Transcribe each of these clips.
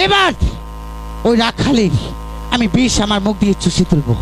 এবার ওই রাখালের আমি বিষ আমার মুখ দিয়ে চুষে তুলবো।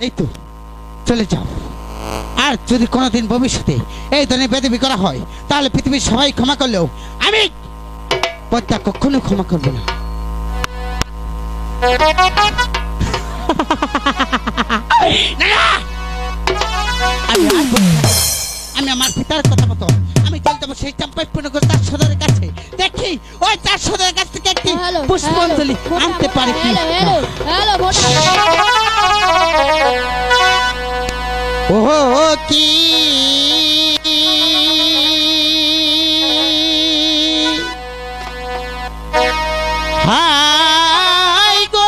এই তো চলে যাও। আর যদি কোনোদিন ভবিষ্যতে এই ধরনের বেদবি করা হয় তাহলে পৃথিবীর সবাই ক্ষমা করলেও আমি পদ্মা কখনো ক্ষমা করবো না। আমি আমার পিতার কথা মতো আমি চলে যাবো সেই চাম্পাইপুরনগর তার সদরের কাছে, দেখি ওই তার সদরের কাছ থেকে একটি পুষ্পাঞ্জলি আনতে পারে কি। ও কি হাই গো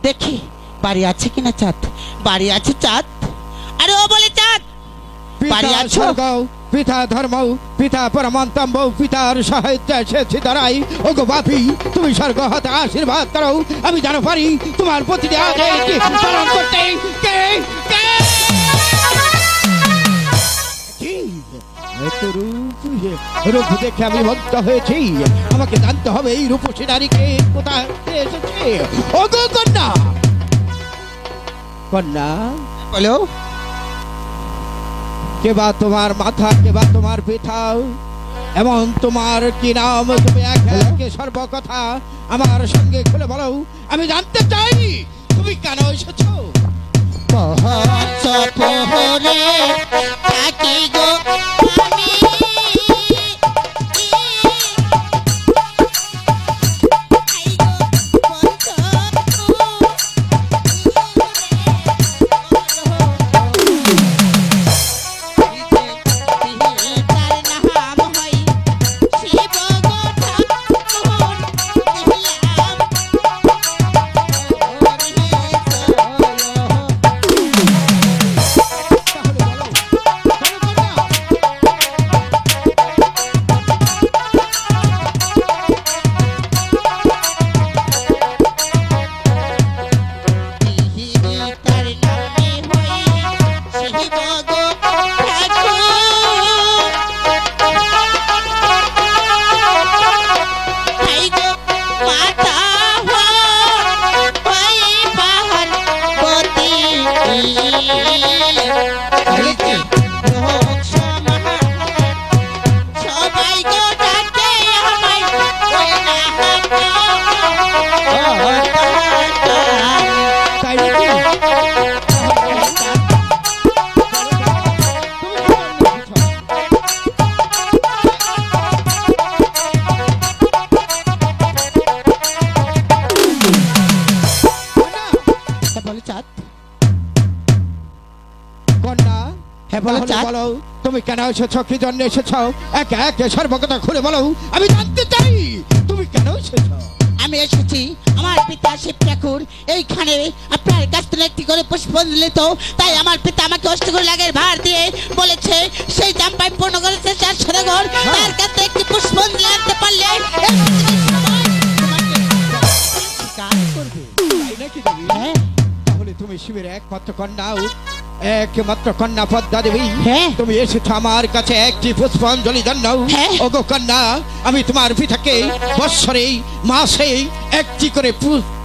দেখি বাড়ি আছে কিনা চাঁদ, বাড়ি আছে চাঁদ? আরে ও বলে চাঁদ বাড়ি আছো? পিতা ধর্ম পিতা পরমান্তম পিতার সাহিত্য এসেছি দাঁড়াই। ও গো বাপি তুমি স্বর্গ হতে আশীর্বাদ করো, আমি জানো পারি তোমার প্রতিটি আদেশ পালন করতে। কে কে রূপ দেখে আমি মুগ্ধ হয়েছি, আমাকে জানতে হবে এই রূপসী নারীকে কোথায় এসেছে। ও গো কন্যা, কন্যা বলো কে বা তোমার মাথা, কে বা তোমার পিতা, এমন তোমার কি নাম? তুমি একে সর্বকথা আমার সঙ্গে খুলে বলো, আমি জানতে চাই তুমি কেন এসেছো। পহরে থাকি গো আমি বলো তাহলে চাঁদ। বলো তুমি কেন এসেছো, কি জন্য এসেছো? একে একে সর্বকথা খুলে বলো, আমি জানতে চাই তুমি কেন এসেছো। আমি এসেছি আমার পিতা শিব ঠাকুর এইখানে আপনার কাছ থেকে একটি করে পুষ্পাঞ্জলি তো, তাই আমার পিতা আমাকে অষ্টকর লাগের ভার দিয়ে বলেছে সেই দাম পাই পূর্ণ করেছে 4 সদাগর, তার কাছে একটি পুষ্পাঞ্জলি আনতে পারলে কাজ করবে। তাই নাকি দেবী? হ্যাঁ তাহলে তুমি শিবের একমাত্র কন্যা, একমাত্র কন্যা পদ্মা দেবী। হ্যাঁ। তুমি এসেছো আমার কাছে একটি পুষ্পাঞ্জলি জন্য। হ্যাঁ। ওগো কন্যা, আমি তোমার পিতাকে বৎসরে মাসে একটি করে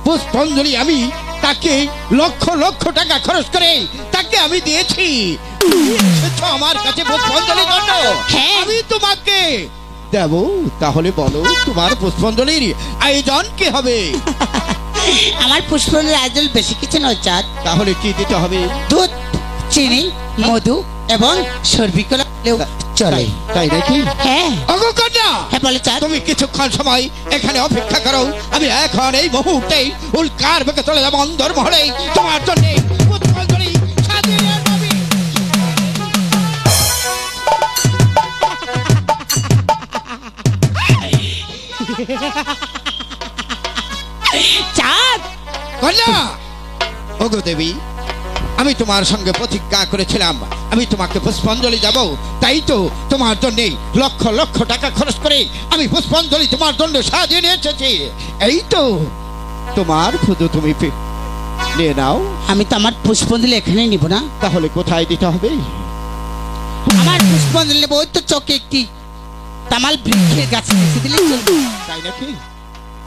পুষ্পাঞ্জলি আমি তাকে লক্ষ লক্ষ টাকা খরচ করে তাকে আমি দিয়েছি। তুমি এসেছো আমার কাছে পুষ্পাঞ্জলির জন্য। হ্যাঁ। আমি তোমাকে দেব, তাহলে বলো তোমার পুষ্পাঞ্জলির আয়োজন কি হবে? আমার পুষ্পাঞ্জলির আয়োজন বেশি কিছু নয় চাঁদ, তাহলে কি দিতে হবে? দুধ, চিনি, মধু এবং সর্বিকলা চলে। তাই নাকি? হ্যাঁ ওগো কন্যা, হ্যাঁ বলে চাঁদ। তুমি কিছুক্ষণ সময় এখানে অপেক্ষা করো, আমি এখন এই মুহূর্তেই উল্কার বেগে চলে যাবো অন্দর মহলে তোমার জন্য পুষ্পাঞ্জলি সাজিয়ে নিয়ে যাবি। চাঁদ কন্যা, ওগো দেবী, আমি তোমার সঙ্গে প্রতিজ্ঞা করেছিলাম আমি তোমাকে পুষ্পাঞ্জলি যাব, তাই তো তোমার জন্য লক্ষ লক্ষ টাকা খরচ করে আমি পুষ্পাঞ্জলি তোমার জন্য সাজিয়ে নিয়ে এসেছি। এই তো তোমার শুধু তুমি নিয়ে নাও। আমি তো আমার পুষ্পাঞ্জলি এখানে নিব না, তাহলে কোথায় দিতে হবে? আমার পুষ্পাঞ্জলি নেবো ওই তো চকে একটি তামাল বৃক্ষের গাছে বেঁচে দিলে চলবে। তাই নাকি?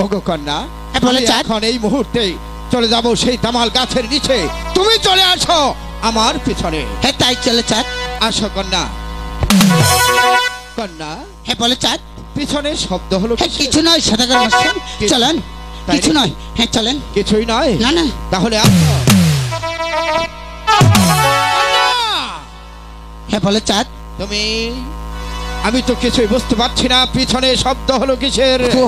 ওগো কন্যা, হ্যাঁ, বলো আমি চাঁদ। এখন এই মুহূর্তে চলে যাব সেই তামাল গাছের নিচে, তুমি চলে আসো আমার পিছনে। হ্যাঁ তাই চলে চাঁদ। আসো কন্যা। কন্যা, হ্যাঁ বলে চাঁদ। পিছনে শব্দ হলো হ্যাঁ কিসের? কিছু নয় সদাগর মশাই, চলেন। তাই কিছু নাকি? নয়, হ্যাঁ চলেন। কিছুই নয়। না না তাহলে আসো। হ্যাঁ বলে চাঁদ। তুমি, আমি তো কিছুই বুঝতে পারছি না, পিছনে শব্দ হলো কিসের? ও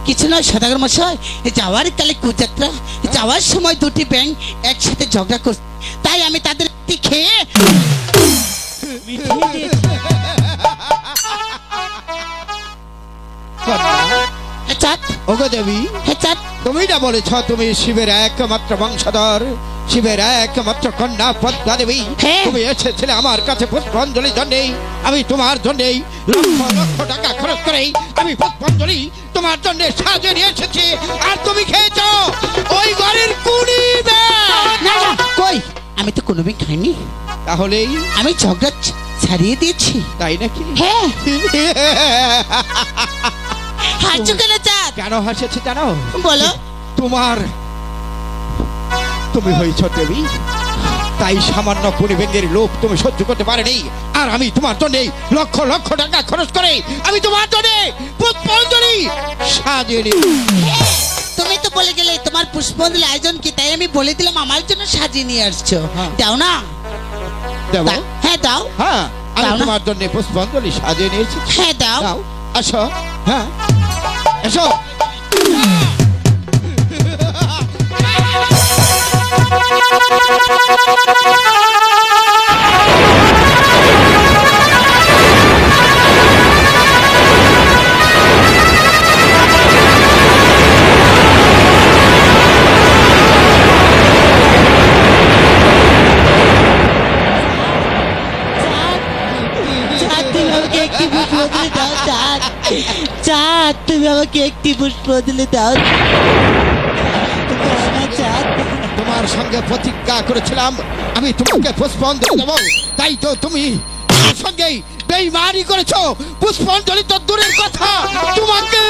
কিছু নয় সদাগর মশাই, যাওয়ার কালে কুযাত্রা, যাওয়ার সময় দুটি ব্যাঙ একসাথে ঝগড়া করছে, তাই আমি তাদের একটি খেয়ে মিঠিয়ে দিয়েছি। কন্যা, হ্যাঁ, চাঁদ। ওগো দেবী, হ্যাঁ চাঁদ। তুমি না বলেছ তুমি শিবের একমাত্র বংশধর, শিবের একমাত্র কন্যা পদ্মা দেবী। হ্যাঁ। তুমি এসেছিলে আমার কাছে পুষ্পাঞ্জলির জন্যে, আমি তোমার জন্যে লক্ষ লক্ষ টাকা খরচ করে আমি পুষ্পাঞ্জলি তোমার জন্য সাজিয়ে নিয়ে এসেছি, আর তুমি খেয়েছ ওই ঘরের কুড়ি ব্যাগ। না না কই, আমি তো কোনো ব্যাঙ খাইনি, তাহলেই আমি ঝগড়া ছাড়িয়ে দিয়েছি। তাই নাকি? হ্যাঁ হাসছো কেন চাঁদ? কেন হাসেছি জানো? বলো। তুমি হয়েছ দেবী, তাই সামান্য পরিবেগের লোক তুমি সহ্য করতে পারেনি, আর আমি তোমার জন্য লক্ষ লক্ষ টাকা খরচ করে আমি তোমার জন্য পুষ্পাঞ্জলি সাজিয়ে নিই। হ্যাঁ, তুমি তো বলে গেলে তোমার পুষ্পাঞ্জলি আয়োজন কি, তাই আমি বলে দিলাম আমার জন্য সাজিয়ে নিয়ে আসছো। হ্যাঁ। দাও না। দেবো? হ্যাঁ দাও। হ্যাঁ, আমি দাও না। তোমার জন্য পুষ্পাঞ্জলি সাজিয়ে নিয়েছি। হ্যাঁ দাও। দাও, আসো। হ্যাঁ, এসো। চাঁদ, তুমি আমাকে একটি পুষ্পাঞ্জলি দাও চাঁদ। চাঁদ, তুমি আমাকে একটি পুষ্পাঞ্জলি দাও। দাও না, চাঁদ। তোমার সঙ্গে প্রতিজ্ঞা করেছিলাম আমি তোমাকে পুষ্পাঞ্জলি দেবো, তাই তো তুমি আমার সঙ্গে বেইমানি করেছো। পুষ্পাঞ্জলি তো দূরের কথা, তোমাকে